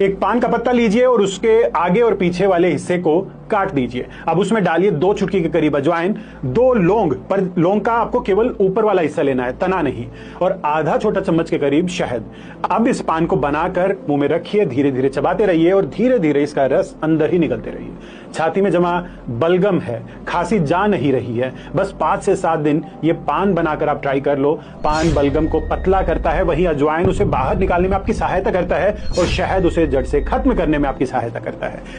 एक पान का पत्ता लीजिए और उसके आगे और पीछे वाले हिस्से को काट दीजिए। अब उसमें डालिए 2 चुटकी के करीब अजवाइन, 2 लौंग, पर लौंग का आपको केवल ऊपर वाला हिस्सा लेना है, तना नहीं, और आधा छोटा चम्मच के करीब शहद। अब इस पान को बनाकर मुंह में रखिए, धीरे धीरे चबाते रहिए और धीरे धीरे इसका रस अंदर ही निकलते रहिए। छाती में जमा बलगम है, खांसी जा नहीं रही है, बस 5 से 7 दिन ये पान बनाकर आप ट्राई कर लो। पान बलगम को पतला करता है, वहीं अजवाइन उसे बाहर निकालने में आपकी सहायता करता है और शहद उसे जड़ से खत्म करने में आपकी सहायता करता है।